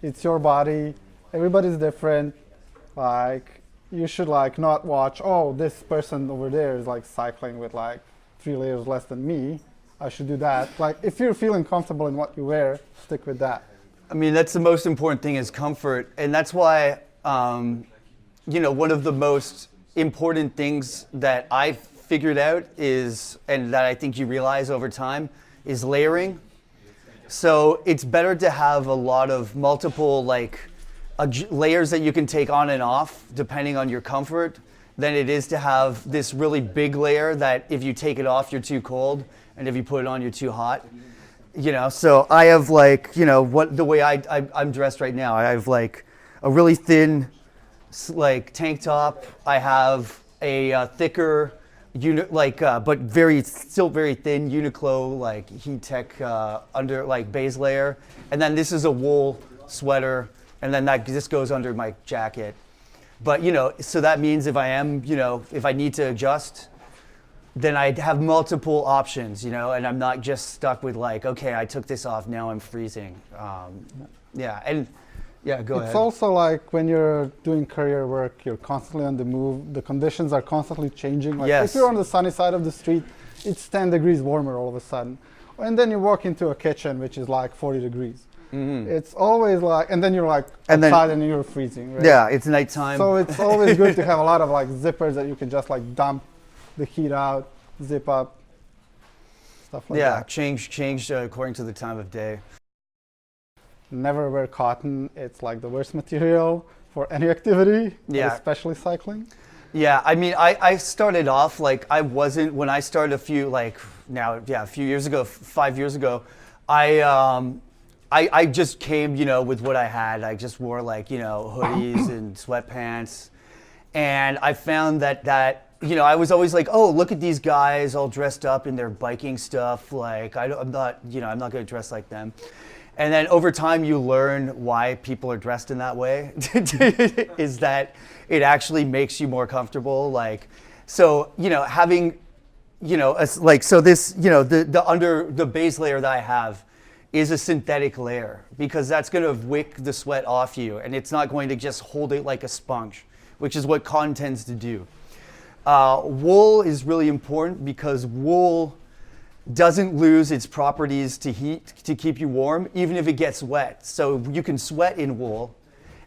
It's your body. Everybody's different. Like, you should like not watch, oh, this person over there is like cycling with like 3 layers less than me. I should do that. Like, if you're feeling comfortable in what you wear, stick with that. I mean, that's the most important thing is comfort. And that's why, one of the most important things that I've figured out is, and that I think you realize over time, is layering. So it's better to have a lot of multiple layers that you can take on and off depending on your comfort than it is to have this really big layer that if you take it off, you're too cold, and if you put it on, you're too hot. So I have the way I'm dressed right now. I have like a really thin tank top. I have a thicker but still very thin Uniqlo heat tech under base layer, and then this is a wool sweater, and then this goes under my jacket. But so that means if I need to adjust, then I'd have multiple options, and I'm not just stuck with okay, I took this off, now I'm freezing. Go ahead. It's also like when you're doing career work, you're constantly on the move. The conditions are constantly changing. Yes. If you're on the sunny side of the street, it's 10 degrees warmer all of a sudden. And then you walk into a kitchen, which is like 40 degrees. Mm-hmm. It's always and then you're outside and you're freezing, right? Yeah, it's nighttime. So it's always good to have a lot of zippers that you can just dump the heat out, zip up, stuff like that. Yeah, change according to the time of day. Never wear cotton. It's the worst material for any activity, yeah, especially cycling. Yeah, I mean, I started off I wasn't, when I started a few years ago, 5 years ago, I just came, with what I had. I just wore hoodies and sweatpants, and I found that I was always oh, look at these guys all dressed up in their biking stuff. I'm not going to dress like them. And then over time, you learn why people are dressed in that way. Is that it actually makes you more comfortable? Having, so this, the under the base layer that I have is a synthetic layer, because that's going to wick the sweat off you, and it's not going to just hold it like a sponge, which is what cotton tends to do. Wool is really important because wool doesn't lose its properties to heat to keep you warm, even if it gets wet. So you can sweat in wool,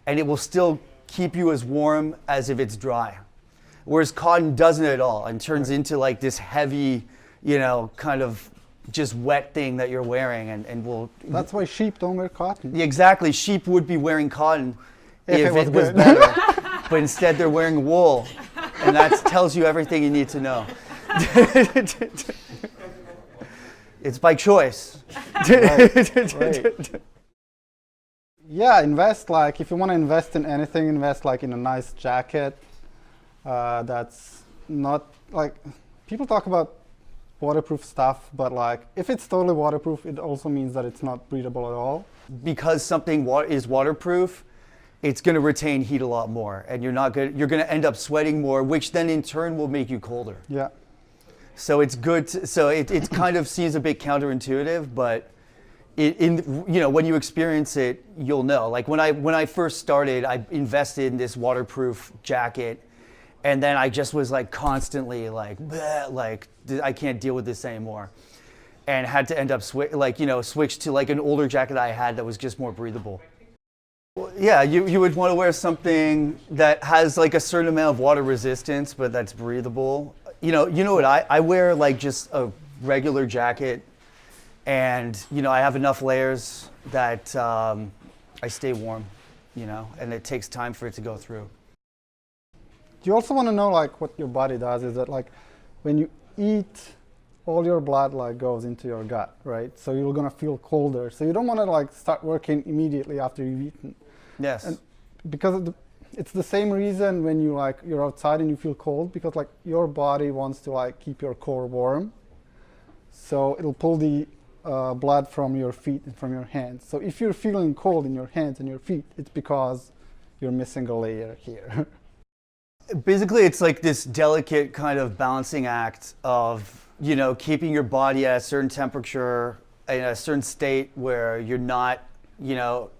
and it will still keep you as warm as if it's dry. Whereas cotton doesn't at all, and turns into this heavy, kind of just wet thing that you're wearing, and will. That's why sheep don't wear cotton. Exactly, sheep would be wearing cotton if it was good. better, but instead they're wearing wool, and that tells you everything you need to know. It's by choice. Right. Yeah, invest if you want to invest in anything, invest in a nice jacket. That's not people talk about waterproof stuff, but if it's totally waterproof, it also means that it's not breathable at all. Because something is waterproof, it's going to retain heat a lot more, and you're going to end up sweating more, which then in turn will make you colder. Yeah. So it's good. It kind of seems a bit counterintuitive, but when you experience it, you'll know. When I first started, I invested in this waterproof jacket, and then I just was constantly I can't deal with this anymore, and had to end up switch to an older jacket I had that was just more breathable. Yeah, you would want to wear something that has a certain amount of water resistance, but that's breathable. You know what I wear just a regular jacket, and I have enough layers that I stay warm, and it takes time for it to go through. You also want to know what your body does is that when you eat, all your blood goes into your gut, right? So you're gonna feel colder. So you don't want to start working immediately after you've eaten. Yes. And because it's the same reason when you're outside and you feel cold, because your body wants to keep your core warm. So it'll pull the blood from your feet and from your hands. So if you're feeling cold in your hands and your feet, it's because you're missing a layer here. Basically, it's this delicate kind of balancing act of, keeping your body at a certain temperature in a certain state where you're not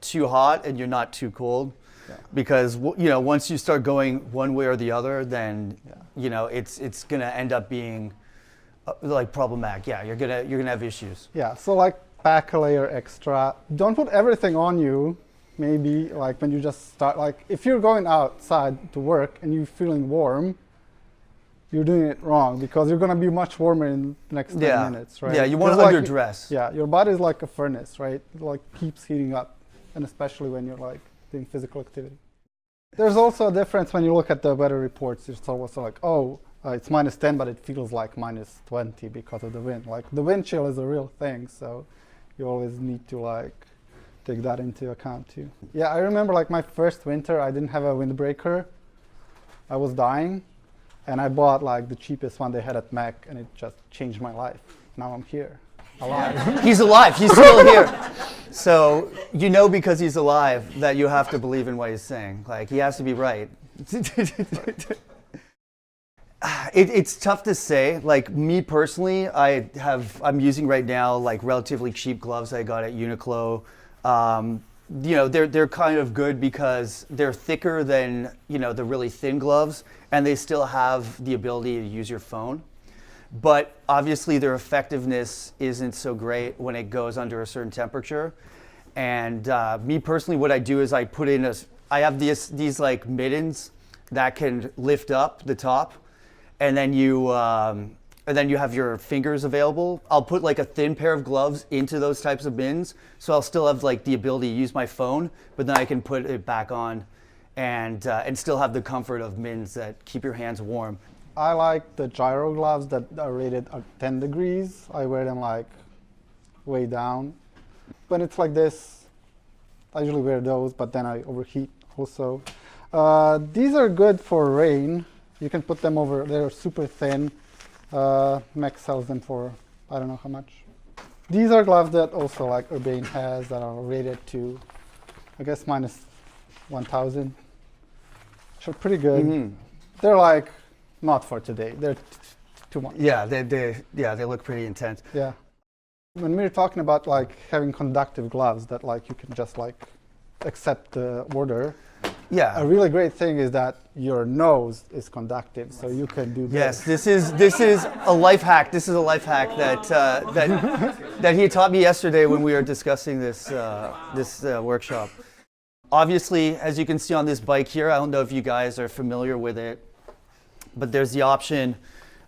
too hot and you're not too cold. Yeah. Because once you start going one way or the other, then it's gonna end up being like problematic. Yeah, you're gonna have issues. Yeah. So like pack a layer extra. Don't put everything on you. Maybe like when you just start, like if you're going outside to work and you're feeling warm, you're doing it wrong because you're gonna be much warmer in the next 10 minutes, right? Yeah, you want to underdress. Yeah, your body is like a furnace, right? It like keeps heating up, and especially when you're like doing physical activity. There's also a difference when you look at the weather reports. It's also like, oh, it's -10, but it feels like -20 because of the wind. Like the wind chill is a real thing, so you always need to like take that into account too. Yeah, I remember like my first winter, I didn't have a windbreaker. I was dying, and I bought like the cheapest one they had at Mac, and it just changed my life. Now I'm here, alive. He's alive. He's still here. So because he's alive that you have to believe in what he's saying. Like he has to be right. It's tough to say. Like me personally, I'm using right now like relatively cheap gloves I got at Uniqlo. They're kind of good because they're thicker than the really thin gloves, and they still have the ability to use your phone. But obviously their effectiveness isn't so great when it goes under a certain temperature. And me personally, what I do is I put in I have these like mittens that can lift up the top, and then you have your fingers available. I'll put like a thin pair of gloves into those types of mittens, so I'll still have like the ability to use my phone, but then I can put it back on and still have the comfort of mittens that keep your hands warm. I like the gyro gloves that are rated at 10 degrees. I wear them like way down. When it's like this, I usually wear those, but then I overheat also. These are good for rain. You can put them over, they're super thin. Mac sells them for, I don't know how much. These are gloves that also like Urbane has that are rated to, I guess, -1000. So pretty good. Mm-hmm. They're like, not for today. They're too much. Yeah, they look pretty intense. Yeah. When we're talking about like having conductive gloves that like you can just like accept the order. Yeah. A really great thing is that your nose is conductive, so you can do this. Yes, this is a life hack. This is a life hack that he taught me yesterday when we were discussing this workshop. Obviously, as you can see on this bike here, I don't know if you guys are familiar with it, but there's the option.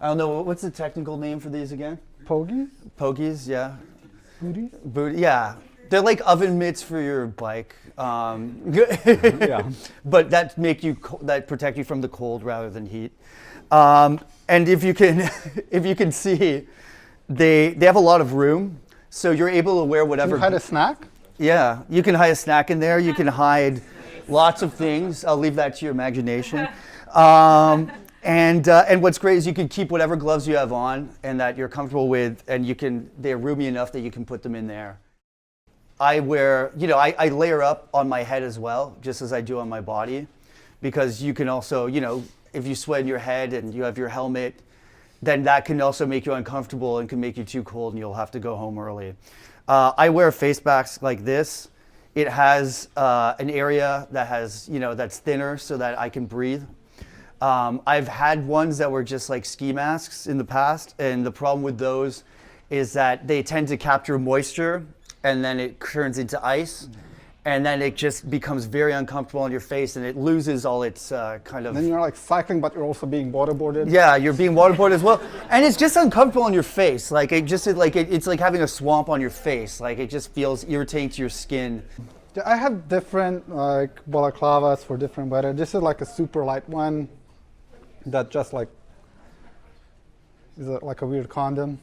I don't know, what's the technical name for these again? Pogies? Pogies, yeah. Booties? Yeah. They're like oven mitts for your bike. Yeah. But that protect you from the cold rather than heat. And if you can see, they have a lot of room, so you're able to wear whatever. Can you hide a snack? Yeah, you can hide a snack in there. You can hide lots of things. I'll leave that to your imagination. And what's great is you can keep whatever gloves you have on and that you're comfortable with, and they're roomy enough that you can put them in there. I wear, I layer up on my head as well, just as I do on my body, because you can also, if you sweat in your head and you have your helmet, then that can also make you uncomfortable and can make you too cold and you'll have to go home early. I wear face masks like this. It has an area that has, that's thinner so that I can breathe. I've had ones that were just like ski masks in the past, and the problem with those is that they tend to capture moisture and then it turns into ice, and then it just becomes very uncomfortable on your face and it loses all its kind of... Then you're like cycling, but you're also being waterboarded. Yeah, you're being waterboarded as well. And it's just uncomfortable on your face. Like it's like having a swamp on your face. Like it just feels irritating to your skin. I have different like balaclavas for different weather. This is like a super light one that just like is like a weird condom.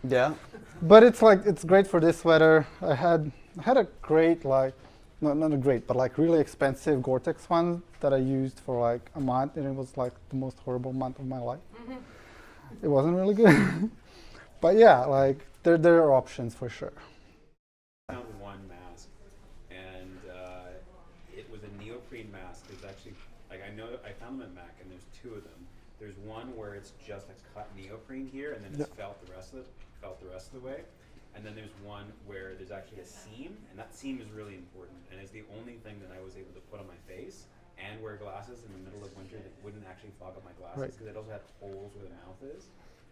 Yeah. But it's great for this weather. I had a great like, not a great, but like really expensive Gore-Tex one that I used for like a month, and it was like the most horrible month of my life. Mm-hmm. It wasn't really good. But yeah, like there are options for sure. I found one mask, and it was a neoprene mask. It's actually, like I found them at Mac, and there's two of them. There's one where it's just a cut neoprene here, and then it's felt the rest of the way. and then there's one where there's actually a seam, and that seam is really important, and it's the only thing that I was able to put on my face and wear glasses in the middle of winter that wouldn't actually fog up my glasses, because it also had holes where the mouth is,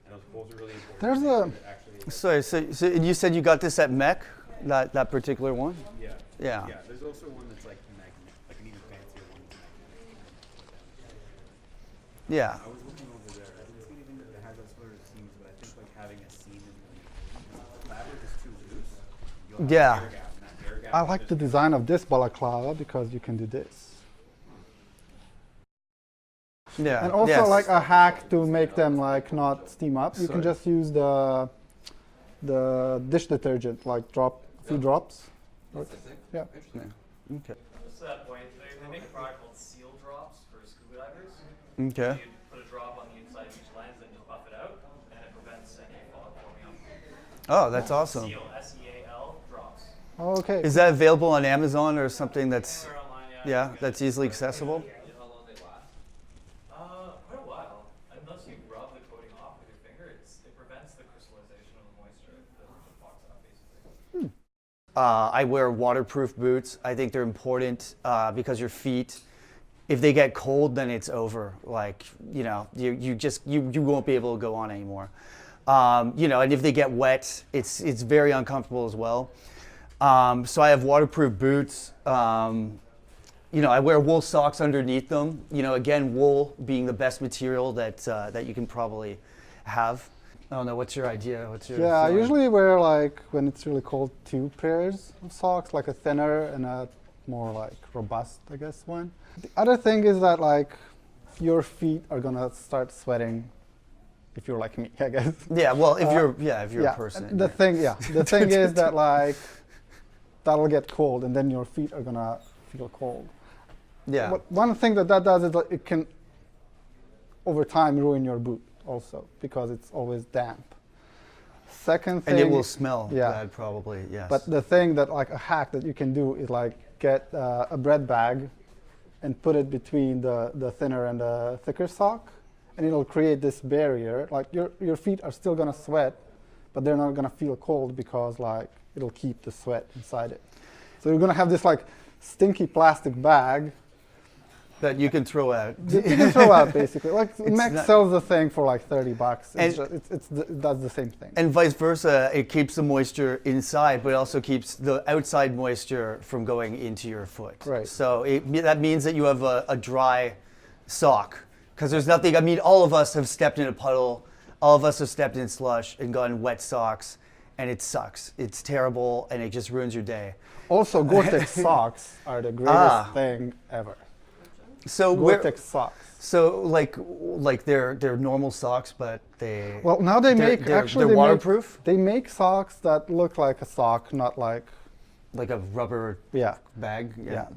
and those holes are really important. There's Sorry, so you said you got this at Mech, that particular one? Yeah. Yeah. Yeah, there's also one that's like magnet, like an even fancier one that's magnet. Yeah. I was looking over there. I didn't see anything that has those sort of seams, but I think like having a seam in the fabric is too loose. You'll have Yeah. an air gap, and that air gap I will like just- the design of this balaclava because you can do this. Yeah. And also yes. like a hack to make them like not steam up. You can Sorry. just use the dish detergent, like drop a few drops. Yeah. Yeah. Okay. Just to that point, they make a product called seal drops for scuba divers. Okay. You put a drop on the inside of each lens and just buff it out, and it prevents any fog forming up. Oh, that's awesome. Seal, S-E-A-L drops. Okay. Is that available on Amazon or something that's, They're online, yeah, that's easily accessible? Quite a while. Unless you rub the coating off with your finger, it prevents the crystallization of the moisture. It doesn't fox off, basically. I wear waterproof boots. I think they're important because your feet, if they get cold, then it's over. Like, you know, you won't be able to go on anymore. You know, and if they get wet, it's very uncomfortable as well. So I have waterproof boots. You know, I wear wool socks underneath them. You know, again, wool being the best material that you can probably have. I don't know. What's your idea? What's your Yeah, I feeling? usually wear like when it's really cold 2 pairs of socks, like a thinner and a more like robust, I guess, one. The other thing is that like your feet are gonna start sweating if you're like me, I guess. Yeah. Well, if you're yeah, a person. The thing is that like that'll get cold and then your feet are gonna feel cold. Yeah. But one thing that does is like it can over time ruin your boot also because it's always damp. Second thing, And it will smell yeah. bad, probably. Yes. but the thing that like a hack that you can do is like get a bread bag and put it between the thinner and the thicker sock, and it'll create this barrier. Like your feet are still gonna sweat, but they're not gonna feel cold because like it'll keep the sweat inside it. So you're gonna have this like stinky plastic bag that you can throw out. that you can throw out basically. Like Mac not- sells the thing for like $30. And- It does the same thing. And vice versa, it keeps the moisture inside, but it also keeps the outside moisture from going into your foot. Right. So that means that you have a dry sock. Because there's nothing, I mean, all of us have stepped in a puddle, all of us have stepped in slush and gotten wet socks, and it sucks. It's terrible, and it just ruins your day. Also, Gore-Tex socks are the greatest thing ever. So Gore-Tex socks. So like they're normal socks, but they Well, now they they're- make they're, actually they're they waterproof, They make socks that look like a sock, not like like a rubber yeah. bag. Yeah.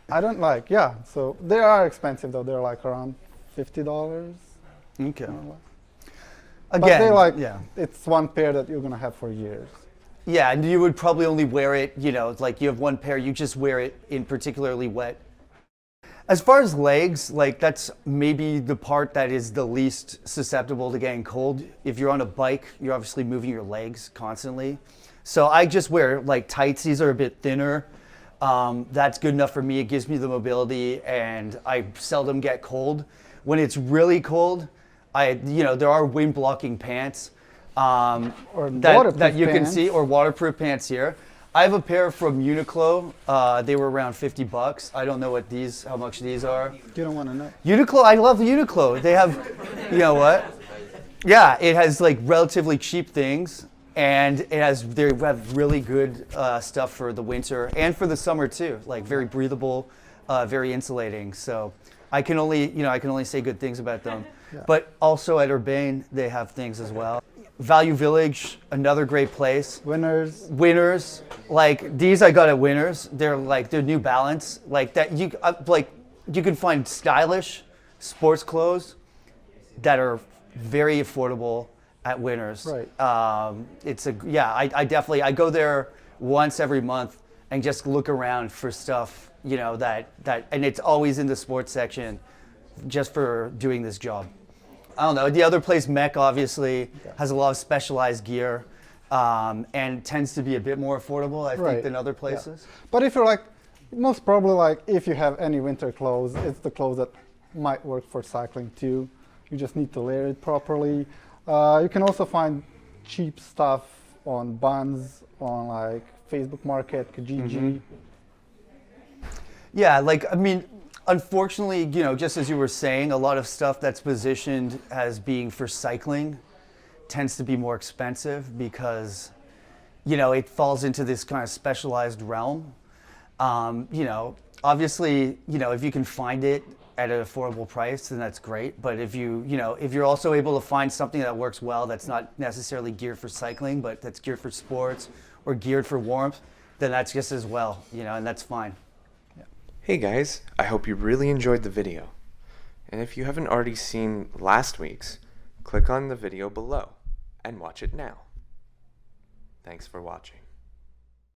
I don't like So they are expensive though. They're like around $50. Okay. More or less. Again, But they like yeah. it's one pair that you're gonna have for years. Yeah, and you would probably only wear it, you know, like you have one pair, you just wear it in particularly wet. As far as legs, like that's maybe the part that is the least susceptible to getting cold. If you're on a bike, you're obviously moving your legs constantly. So I just wear like tights. These are a bit thinner. That's good enough for me. It gives me the mobility, and I seldom get cold. When it's really cold, there are wind blocking pants Or that waterproof you can pants. see, or waterproof pants here. I have a pair from Uniqlo. They were around $50. I don't know how much these are. You don't want to know. Uniqlo, I love Uniqlo. They have, you know what? Yeah, it has like relatively cheap things, and they have really good stuff for the winter and for the summer too. Like very breathable, very insulating. So I can only say good things about them. Yeah. But also at Urbane, they have things as well. Value Village, another great place. Winners, like these I got at Winners. They're New Balance, like that. You can find stylish sports clothes that are very affordable at Winners. Right. I go there once every month and just look around for stuff, you know, and it's always in the sports section, just for doing this job. I don't know. The other place, Mech, obviously has a lot of specialized gear. and tends to be a bit more affordable, I think, than other places. Yeah. But if you're like, most probably like if you have any winter clothes, it's the clothes that might work for cycling too. You just need to layer it properly. You can also find cheap stuff on Buns, on like Facebook Market, Kijiji. Yeah, like, I mean, unfortunately, you know, just as you were saying, a lot of stuff that's positioned as being for cycling tends to be more expensive because, you know, it falls into this kind of specialized realm. You know, obviously, you know, if you can find it at an affordable price, then that's great. But if you know, if you're also able to find something that works well, that's not necessarily geared for cycling, but that's geared for sports or geared for warmth, then that's just as well, you know, and that's fine. Hey guys, I hope you really enjoyed the video. And if you haven't already seen last week's, click on the video below and watch it now. Thanks for watching.